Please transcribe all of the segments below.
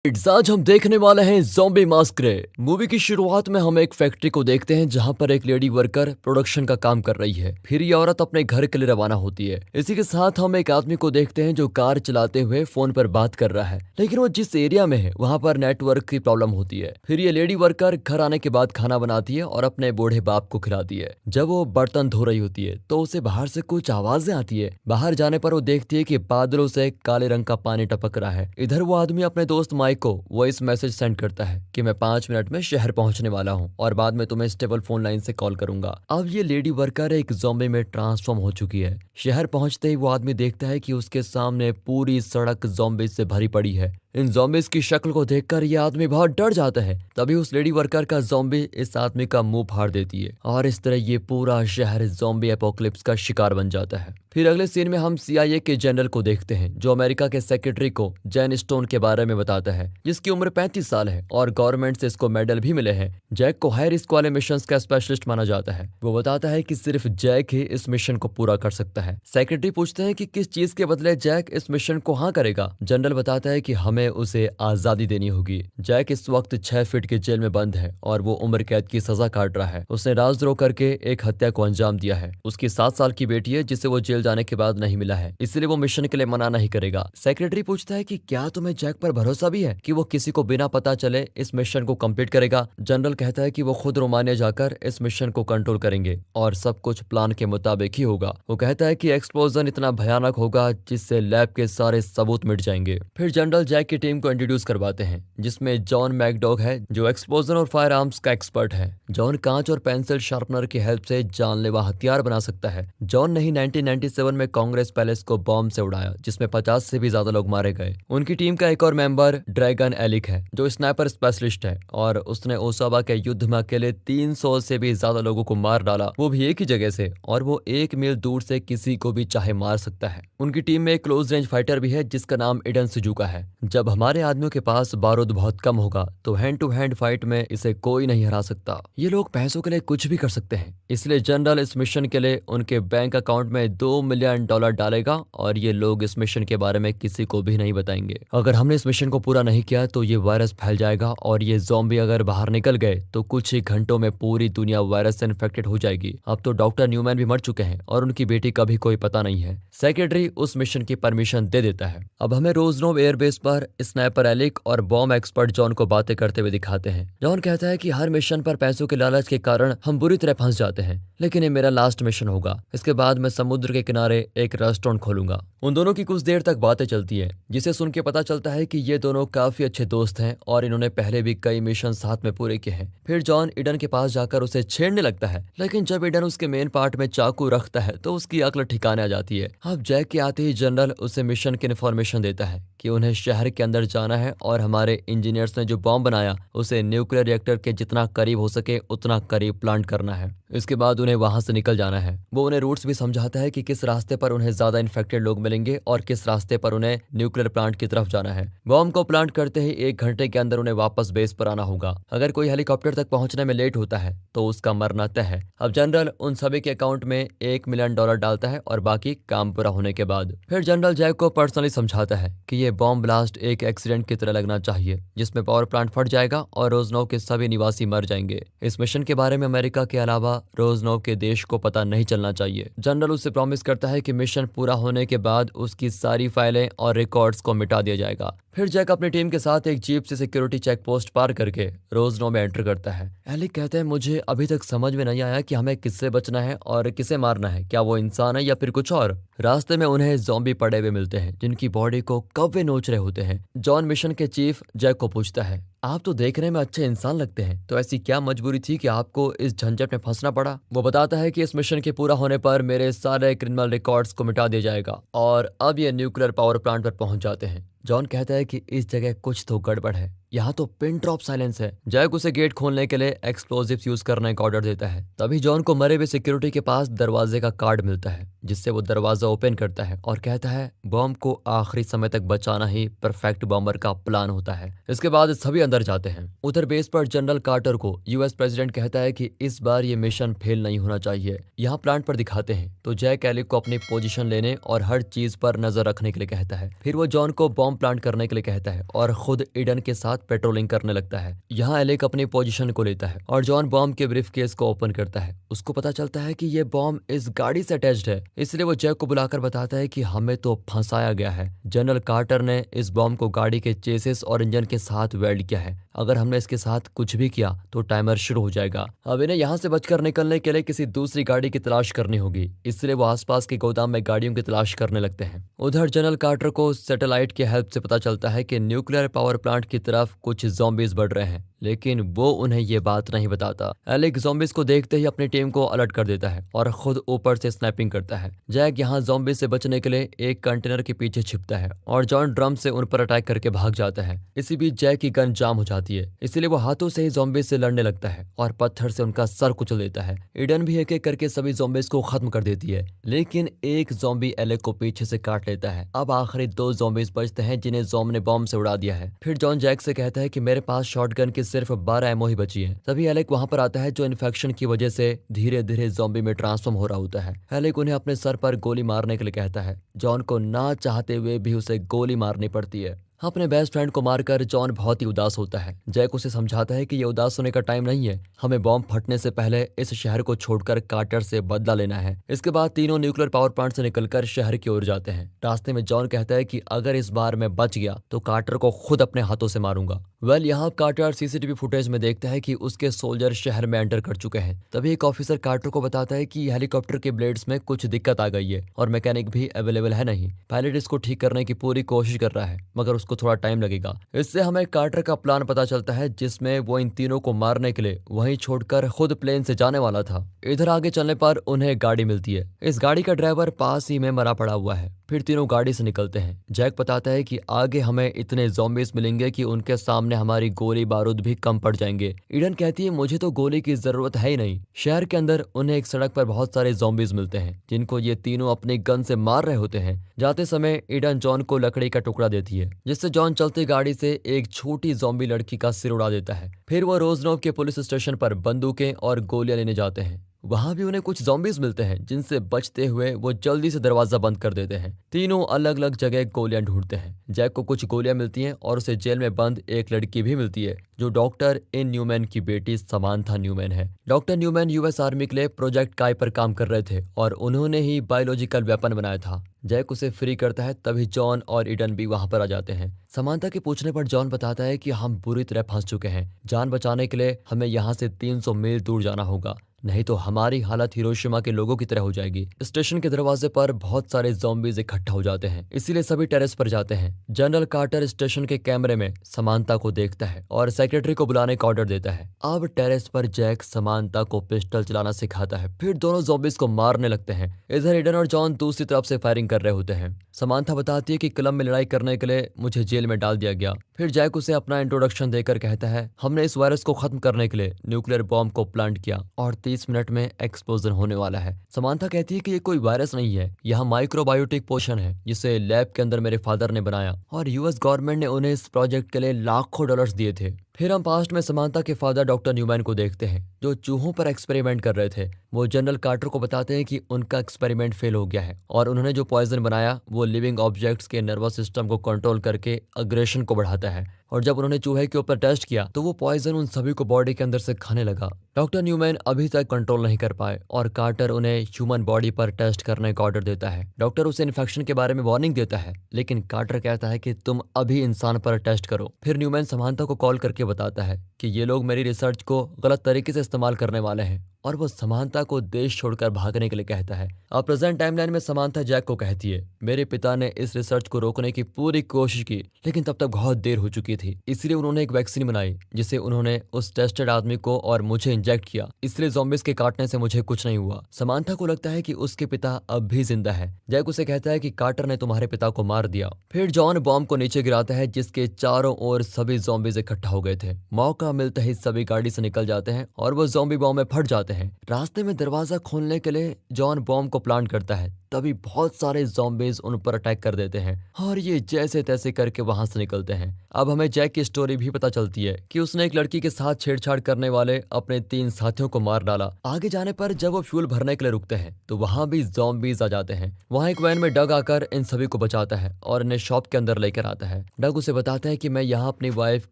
आज हम देखने वाले हैं ज़ॉम्बी मास्करे। मूवी की शुरुआत में हम एक फैक्ट्री को देखते हैं जहां पर एक लेडी वर्कर प्रोडक्शन का काम कर रही है। फिर ये औरत अपने घर के लिए रवाना होती है। इसी के साथ हम एक आदमी को देखते हैं जो कार चलाते हुए फोन पर बात कर रहा है, लेकिन वो जिस एरिया में है वहां पर नेटवर्क की प्रॉब्लम होती है। फिर ये लेडी वर्कर घर आने के बाद खाना बनाती है और अपने बूढ़े बाप को खिलाती है। जब वो बर्तन धो रही होती है तो उसे बाहर से कुछ आवाजें आती है। बाहर जाने पर वो देखती है कि बादलों से काले रंग का पानी टपक रहा है। इधर वो आदमी अपने दोस्त माइक को वॉइस मैसेज सेंड करता है कि मैं 5 मिनट में शहर पहुंचने वाला हूं और बाद में तुम्हें स्टेबल फोन लाइन से कॉल करूंगा। अब ये लेडी वर्कर एक ज़ॉम्बी में ट्रांसफॉर्म हो चुकी है। शहर पहुंचते ही वो आदमी देखता है कि उसके सामने पूरी सड़क ज़ॉम्बी से भरी पड़ी है। इन ज़ॉम्बीज की शक्ल को देखकर ये आदमी बहुत डर जाता है। तभी उस लेडी वर्कर का ज़ॉम्बी इस आदमी का मुंह फाड़ देती है और इस तरह ये पूरा शहर ज़ॉम्बी एपोकलिप्स का शिकार बन जाता है। फिर अगले सीन में हम CIA के जनरल को देखते हैं जो अमेरिका के सेक्रेटरी को जैन स्टोन के बारे में बताता है, जिसकी उम्र 35 साल है और गवर्नमेंट से इसको मेडल भी मिले हैं। जैक को हाई रिस्क वाले मिशन का स्पेशलिस्ट माना जाता है। वो बताता है कि सिर्फ जैक ही इस मिशन को पूरा कर सकता है। सेक्रेटरी पूछते हैं कि किस चीज के बदले जैक इस मिशन को हाँ करेगा। जनरल बताता है कि हमें उसे आजादी देनी होगी। जैक इस वक्त 6 फीट के जेल में बंद है और वो उम्र कैद की सजा काट रहा है। उसने राजद्रोह करके एक हत्या को अंजाम दिया है। उसकी 7 साल की बेटी है जिसे वो जेल जाने के बाद नहीं मिला है, इसलिए वो मिशन के लिए मना नहीं करेगा। सेक्रेटरी पूछता है कि क्या तुम्हें जैक पर भरोसा भी है कि वो किसी को बिना पता चले इस मिशन को कंप्लीट करेगा। जनरल कहता है कि वो खुद रोमानिया जाकर इस मिशन को कंट्रोल करेंगे और सब कुछ प्लान के मुताबिक ही होगा। वो कहता है कि एक्सप्लोजन इतना भयानक होगा जिससे लैब के सारे सबूत मिट जाएंगे। फिर जनरल जैक की टीम को इंट्रोड्यूस करवाते हैं जिसमें जॉन मैकडॉग है जो एक्सप्लोजन और फायर आर्म्स का एक्सपर्ट है। जॉन कांच और पेंसिल शार्पनर की हेल्प से जानलेवा हथियार बना सकता है। जॉन ने ही 1997 में कांग्रेस पैलेस को बॉम्ब से उड़ाया जिसमें 50 से भी ज्यादा लोग मारे गए। उनकी टीम का एक और मेंबर ड्रैगन एलिक है जो स्नाइपर स्पेशलिस्ट है और उसने ओसावा के युद्ध में अकेले 300 से भी ज्यादा लोगों को मार डाला, वो भी एक ही जगह से, और वो 1 मील दूर से किसी को भी चाहे मार सकता है। उनकी टीम में एक क्लोज रेंज फाइटर भी है जिसका नाम इडन सुजुका है। जब हमारे आदमियों के पास बारूद बहुत कम होगा तो हैंड टू हैंड फाइट में इसे कोई नहीं हरा सकता। ये लोग पैसों के लिए कुछ भी कर सकते हैं, इसलिए जनरल इस मिशन के लिए उनके बैंक अकाउंट में $2 मिलियन डालेगा और ये लोग इस मिशन के बारे में किसी को भी नहीं बताएंगे। अगर हमने इस मिशन को पूरा नहीं किया तो ये वायरस फैल जाएगा और ये ज़ॉम्बी अगर बाहर निकल गए तो कुछ ही घंटों में पूरी दुनिया वायरस से इन्फेक्टेड हो जाएगी। अब तो डॉक्टर न्यूमैन भी मर चुके हैं और उनकी बेटी का भी कोई पता नहीं है। सेक्रेटरी उस मिशन की परमिशन दे देता है। अब हमें रोजनोव एयरबेस पर स्नाइपर एलिक और बॉम्ब एक्सपर्ट जॉन को बातें करते हुए दिखाते हैं। जॉन कहता है कि हर मिशन पर पैसों के लालच के कारण हम बुरी तरह फंस जाते हैं, लेकिन ये मेरा लास्ट मिशन होगा। इसके बाद मैं समुद्र के किनारे एक रेस्टोरेंट खोलूंगा। उन दोनों की कुछ देर तक बातें चलती है जिसे सुन के पता चलता है कि ये दोनों काफी अच्छे दोस्त हैं और इन्होंने पहले भी कई मिशन साथ में पूरे किए हैं। फिर जॉन इडन के पास जाकर उसे छेड़ने लगता है, लेकिन जब इडन उसके मेन पार्ट में चाकू रखता है तो उसकी अक्ल ठिकाने आ जाती है। अब जैक के आते ही जनरल उसे मिशन की इन्फॉर्मेशन देता है कि उन्हें शहर के अंदर जाना है और हमारे इंजीनियर्स ने जो बॉम्ब बनाया उसे न्यूक्लियर रिएक्टर के जितना करीब हो सके उतना करीब प्लांट करना है। इसके बाद उन्हें वहां से निकल जाना है। वो उन्हें रूट्स भी समझाता है कि किस रास्ते पर उन्हें ज्यादा इन्फेक्टेड लोग मिलेंगे और किस रास्ते पर उन्हें न्यूक्लियर प्लांट की तरफ जाना है। बॉम्ब को प्लांट करते ही 1 घंटे के अंदर उन्हें वापस बेस पर आना होगा। अगर कोई हेलीकॉप्टर तक पहुंचने में लेट होता है तो उसका मरना तय है। अब जनरल उन सभी के अकाउंट में $1 मिलियन डालता है और बाकी काम पूरा होने के बाद फिर जनरल जैक को पर्सनली समझाता है कि ये बॉम्ब ब्लास्ट एक एक्सीडेंट की तरह लगना चाहिए जिसमें पावर प्लांट फट जाएगा और रोजनोव के सभी निवासी मर जाएंगे। इस मिशन के बारे में अमेरिका के अलावा रोजनोव के देश को पता नहीं चलना चाहिए। जनरल उससे प्रॉमिस करता है कि मिशन पूरा होने के बाद उसकी सारी फाइलें और रिकॉर्ड्स को मिटा दिया जाएगा। फिर जैक अपनी टीम के साथ एक जीप से सिक्योरिटी चेक पोस्ट पार करके रोजनोव में एंटर करता है। एलिक कहते हैं मुझे अभी तक समझ में नहीं आया कि हमें किससे बचना है और किसे मारना है, क्या वो इंसान है या फिर कुछ और। रास्ते में उन्हें ज़ॉम्बी पड़े हुए मिलते हैं जिनकी बॉडी को कौवे नोच रहे होते हैं। जॉन मिशन के चीफ जैक को पूछता है, आप तो देखने में अच्छे इंसान लगते हैं, तो ऐसी क्या मजबूरी थी कि आपको इस झंझट में फंसना पड़ा। वो बताता है कि इस मिशन के पूरा होने पर मेरे सारे क्रिमिनल रिकॉर्ड्स को मिटा दिया जाएगा और अब ये न्यूक्लियर पावर प्लांट पर पहुंच जाते हैं। जॉन कहता है कि इस जगह कुछ तो गड़बड़ है यहाँ तो पिन ड्रॉप साइलेंस है। जैक उसे गेट खोलने के लिए एक्सप्लोजिव्स यूज करने का ऑर्डर देता है। तभी जॉन को मरे हुए सिक्योरिटी के पास दरवाजे का कार्ड मिलता है, जिससे वो दरवाजा ओपन करता है और कहता है बॉम्ब को आखिरी समय तक बचाना ही परफेक्ट बॉम्बर का प्लान होता है। इसके बाद सभी अंदर जाते हैं। उधर बेस पर जनरल कार्टर को यूएस प्रेसिडेंट कहता है कि इस बार ये मिशन फेल नहीं होना चाहिए। यहाँ प्लांट पर दिखाते हैं तो जैक एलिक को अपनी पोजीशन लेने और हर चीज पर नजर रखने के लिए कहता है। फिर वो जॉन को बॉम्ब प्लांट करने के लिए कहता है और खुद ईडन के साथ पेट्रोलिंग करने लगता है। यहाँ एलिक अपनी पोजीशन को लेता है और जॉन बॉम्ब के ब्रीफ केस को ओपन करता है। उसको पता चलता है कि ये बॉम्ब इस गाड़ी से अटैच्ड है, इसलिए वो जैक को बुलाकर बताता है कि हमें तो फंसाया गया है। जनरल कार्टर ने इस बॉम्ब को गाड़ी के चेसिस और इंजन के साथ वेल्ड किया है। अगर हमने इसके साथ कुछ भी किया तो टाइमर शुरू हो जाएगा। अब इन्हें यहाँ से बचकर निकलने के लिए किसी दूसरी गाड़ी की तलाश करनी होगी, इसलिए वो आसपास के गोदाम में गाड़ियों की तलाश करने लगते हैं। उधर जनरल कार्टर को सैटेलाइट की हेल्प से पता चलता है कि न्यूक्लियर पावर प्लांट की तरफ कुछ ज़ॉम्बीज बढ़ रहे हैं, लेकिन वो उन्हें ये बात नहीं बताता। एलिक ज़ॉम्बीज को देखते ही अपनी टीम को अलर्ट कर देता है और खुद ऊपर से स्नैपिंग करता है। जैक यहाँ ज़ॉम्बीज से बचने के लिए एक कंटेनर के पीछे छिपता है और जॉन ड्रम से उन पर अटैक करके भाग जाता है। इसी बीच जैक की गन जाम हो जाती है, इसलिए वो हाथों से ही ज़ॉम्बीज से लड़ने लगता है और पत्थर से उनका सर कुचल देता है। ईडन भी एक एक करके सभी ज़ॉम्बीज को खत्म कर देती है, लेकिन एक ज़ॉम्बी एलिक को पीछे से काट लेता है। अब आखिरी 2 ज़ॉम्बीज बचते हैं जिन्हें जॉम ने बॉम्ब से उड़ा दिया है। फिर जॉन जैक से कहता है कि मेरे पास शॉटगन की सिर्फ 12 एमओ ही बची है। तभी एलिक वहां पर आता है, जो इन्फेक्शन की वजह से धीरे धीरे ज़ॉम्बी में ट्रांसफॉर्म हो रहा होता है। एलिक उन्हें अपने सर पर गोली मारने के लिए कहता है। जॉन को ना चाहते हुए भी उसे गोली मारनी पड़ती है। अपने बेस्ट फ्रेंड को मारकर जॉन बहुत ही उदास होता है। जैक उसे समझाता है कि ये उदास होने का टाइम नहीं है, हमें बॉम्ब फटने से पहले इस शहर को छोड़कर कार्टर से बदला लेना है। इसके बाद तीनों न्यूक्लियर पावर प्लांट से निकलकर शहर की ओर जाते हैं। रास्ते में जॉन कहता है कि अगर इस बार मैं बच गया तो कार्टर को खुद अपने हाथों से मारूंगा। यहाँ कार्टर सीसीटीवी फुटेज में देखता है कि उसके सोल्जर शहर में एंटर कर चुके हैं। तभी एक ऑफिसर कार्टर को बताता है कि हेलीकॉप्टर के ब्लेड्स में कुछ दिक्कत आ गई है और मैकेनिक भी अवेलेबल है नहीं। पायलट इसको ठीक करने की पूरी कोशिश कर रहा है, मगर उसको थोड़ा टाइम लगेगा। इससे हमें कार्टर का प्लान पता चलता है, जिसमें वो इन तीनों को मारने के लिए वहीं छोड़कर खुद प्लेन से जाने वाला था। इधर आगे चलने पर उन्हें गाड़ी मिलती है। इस गाड़ी का ड्राइवर पास ही में मरा पड़ा हुआ है। फिर तीनों गाड़ी से निकलते हैं। जैक बताता है कि आगे हमें इतने ज़ॉम्बीज मिलेंगे कि उनके सामने हमारी गोली बारूद भी कम पड़ जाएंगे। ईडन कहती है मुझे तो गोली की जरूरत है ही नहीं। शहर के अंदर उन्हें एक सड़क पर बहुत सारे ज़ॉम्बीज मिलते हैं, जिनको ये तीनों अपनी गन से मार रहे होते हैं। जाते समय ईडन जॉन को लकड़ी का टुकड़ा देती है, जिससे जॉन चलती गाड़ी से एक छोटी ज़ॉम्बी लड़की का सिर उड़ा देता है। फिर वो रोजनोव के पुलिस स्टेशन पर बंदूकें और गोलियां लेने जाते हैं। वहां भी उन्हें कुछ ज़ॉम्बीज मिलते हैं, जिनसे बचते हुए वो जल्दी से दरवाजा बंद कर देते हैं। तीनों अलग अलग जगह गोलियां ढूंढते हैं। जैक को कुछ गोलियां मिलती हैं और उसे जेल में बंद एक लड़की भी मिलती है, जो डॉक्टर इन न्यूमैन की बेटी समांथा न्यूमैन है। डॉक्टर न्यूमैन यूएस आर्मी के लिए प्रोजेक्ट काय पर काम कर रहे थे और उन्होंने ही बायोलॉजिकल वेपन बनाया था। जैक उसे फ्री करता है, तभी जॉन और ईडन भी वहां पर आ जाते हैं। समांथा के पूछने पर जॉन बताता है कि हम बुरी तरह फंस चुके हैं। जान बचाने के लिए हमें यहाँ से 300 मील दूर जाना होगा, नहीं तो हमारी हालत हिरोशिमा के लोगों की तरह हो जाएगी। स्टेशन के दरवाजे पर बहुत सारे ज़ॉम्बीज इकट्ठा हो जाते हैं, इसीलिए सभी टेरेस पर जाते हैं। जनरल कार्टर स्टेशन के कैमरे में समांथा को देखता है और सेक्रेटरी को बुलाने का ऑर्डर देता है। अब टेरेस पर जैक समांथा को पिस्टल चलाना सिखाता है। फिर दोनों ज़ॉम्बीज को मारने लगते हैं। इधर ईडन और जॉन दूसरी तरफ से फायरिंग कर रहे होते हैं। समांथा बताती है कि क्लब में लड़ाई करने के लिए मुझे जेल में डाल दिया गया। फिर जैक उसे अपना इंट्रोडक्शन देकर कहता है, हमने इस वायरस को खत्म करने के लिए न्यूक्लियर बॉम्ब को प्लांट किया और 30 मिनट में एक्सप्लोजन होने वाला है। समांथा कहती है कि ये कोई वायरस नहीं है, यह माइक्रोबायोटिक पोशन है, जिसे लैब के अंदर मेरे फादर ने बनाया और यूएस गवर्नमेंट ने उन्हें इस प्रोजेक्ट के लिए लाखों डॉलर्स दिए थे। फिर हम पास्ट में समांथा के फादर डॉक्टर न्यूमैन को देखते हैं, जो चूहों पर एक्सपेरिमेंट कर रहे थे। वो जनरल कार्टर को बताते हैं कि उनका एक्सपेरिमेंट फेल हो गया है और उन्होंने जो पॉइजन बनाया वो लिविंग ऑब्जेक्ट्स के नर्वस सिस्टम को कंट्रोल करके अग्रेशन को बढ़ाता है। और जब उन्होंने चूहे के ऊपर टेस्ट किया तो वो पॉइजन उन सभी को बॉडी के अंदर से खाने लगा। डॉक्टर न्यूमैन अभी तक कंट्रोल नहीं कर पाए और कार्टर उन्हें ह्यूमन बॉडी पर टेस्ट करने का ऑर्डर देता है। डॉक्टर उसे इन्फेक्शन के बारे में वार्निंग देता है, लेकिन कार्टर कहता है कि तुम अभी इंसान पर टेस्ट करो। फिर न्यूमैन समांथा को कॉल करके बताता है कि ये लोग मेरी रिसर्च को गलत तरीके से इस्तेमाल करने वाले हैं और वो समांथा को देश छोड़कर भागने के लिए कहता है। अब प्रेजेंट टाइमलाइन में समांथा जैक को कहती है, मेरे पिता ने इस रिसर्च को रोकने की पूरी कोशिश की, लेकिन तब तक बहुत देर हो चुकी थी। इसलिए उन्होंने एक वैक्सीन बनाई जिसे उन्होंने उस टेस्टेड आदमी को और मुझे इंजेक्ट किया। इसलिए ज़ॉम्बीज के काटने से मुझे कुछ नहीं हुआ। समांथा को लगता है कि उसके पिता अब भी जिंदा है। जैक उसे कहता है कि कार्टर ने तुम्हारे पिता को मार दिया। फिर जॉन बॉम्ब को नीचे गिराता है जिसके चारों ओर सभी ज़ॉम्बीज इकट्ठा हो गए थे। मौका मिलते ही सभी गाड़ी से निकल जाते हैं और वो ज़ॉम्बी बॉम्ब में फट जाते हैं। रास्ते में दरवाजा खोलने के लिए जॉन बॉम्ब को प्लांट करता है, तभी बहुत सारे ज़ॉम्बीज उन पर अटैक कर देते हैं और ये जैसे तैसे करके वहां से निकलते हैं। अब हमें जैक की स्टोरी भी पता चलती है कि उसने एक लड़की के साथ छेड़छाड़ करने वाले अपने 3 साथियों को मार डाला। आगे जाने पर जब वो फ्यूल भरने के लिए रुकते हैं तो वहां भी ज़ॉम्बीज आ जाते हैं। वहां एक वैन में डग आकर इन सभी को बचाता है और इन्हें शॉप के अंदर लेकर आता है। डग उसे बताता है कि मैं यहाँ अपनी वाइफ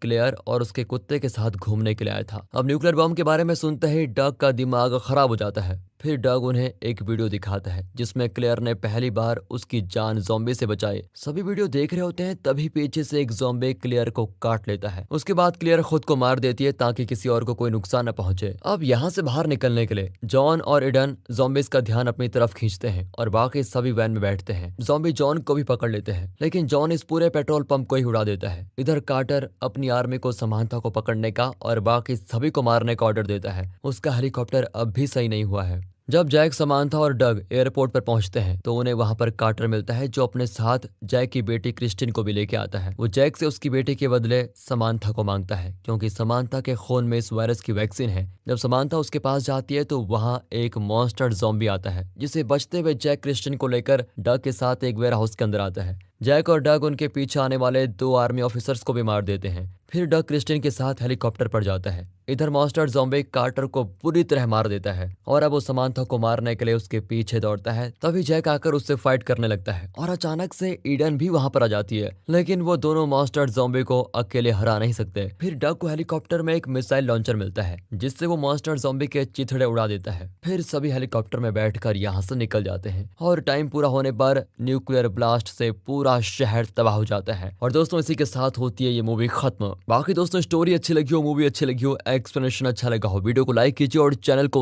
क्लेयर और उसके कुत्ते के साथ घूमने के लिए आया था। अब न्यूक्लियर बम के बारे में सुनते ही डग का दिमाग खराब हो जाता है। फिर डग उन्हें एक वीडियो दिखाता है जिसमें क्लेयर ने पहली बार उसकी जान ज़ॉम्बी से बचाई। सभी वीडियो देख रहे होते हैं तभी पीछे से एक ज़ॉम्बी क्लेयर को काट लेता है। उसके बाद क्लेयर खुद को मार देती है ताकि किसी और को कोई नुकसान न पहुंचे। अब यहाँ से बाहर निकलने के लिए जॉन और इडन ज़ॉम्बीज का ध्यान अपनी तरफ खींचते हैं और बाकी सभी वैन में बैठते हैं। ज़ॉम्बी जॉन को भी पकड़ लेते हैं, लेकिन जॉन इस पूरे पेट्रोल पंप को ही उड़ा देता है। इधर कार्टर अपनी आर्मी को समांथा को पकड़ने का और बाकी सभी को मारने का ऑर्डर देता है। उसका हेलीकॉप्टर अब भी सही नहीं हुआ है। जब जैक, समांथा और डग एयरपोर्ट पर पहुंचते हैं तो उन्हें वहां पर कार्टर मिलता है जो अपने साथ जैक की बेटी क्रिस्टिन को भी लेके आता है। वो जैक से उसकी बेटी के बदले समांथा को मांगता है क्योंकि समांथा के खून में इस वायरस की वैक्सीन है। जब समांथा उसके पास जाती है तो वहां एक मॉन्स्टर ज़ॉम्बी आता है जिसे बचते हुए जैक क्रिस्टिन को लेकर डग के साथ एक वेयर हाउस के अंदर आता है। जैक और डग उनके पीछे आने वाले 2 आर्मी ऑफिसर्स को भी मार देते हैं। फिर डग क्रिस्टिन के साथ हेलीकॉप्टर पर जाता है। इधर मॉन्स्टर ज़ॉम्बी कार्टर को पूरी तरह मार देता है और अब वो समांथा को मारने के लिए उसके पीछे दौड़ता है। तभी जैक आकर उससे फाइट करने लगता है और अचानक से ईडन भी वहां पर आ जाती है, लेकिन वो दोनों मॉन्स्टर ज़ॉम्बी को अकेले हरा नहीं सकते। फिर डग को हेलीकॉप्टर में एक मिसाइल लॉन्चर मिलता है जिससे वो मॉन्स्टर ज़ॉम्बी के चिथड़े उड़ा देता है। फिर सभी हेलीकॉप्टर में बैठकर यहाँ से निकल जाते हैं और टाइम पूरा होने पर न्यूक्लियर ब्लास्ट से पूरा शहर तबाह हो जाता है। और दोस्तों इसी के साथ होती है ये मूवी खत्म। बाकी दोस्तों स्टोरी अच्छी लगी हो, मूवी अच्छी लगी हो, एक्सप्लेनेशन अच्छा लगा हो, वीडियो को लाइक कीजिए और चैनल को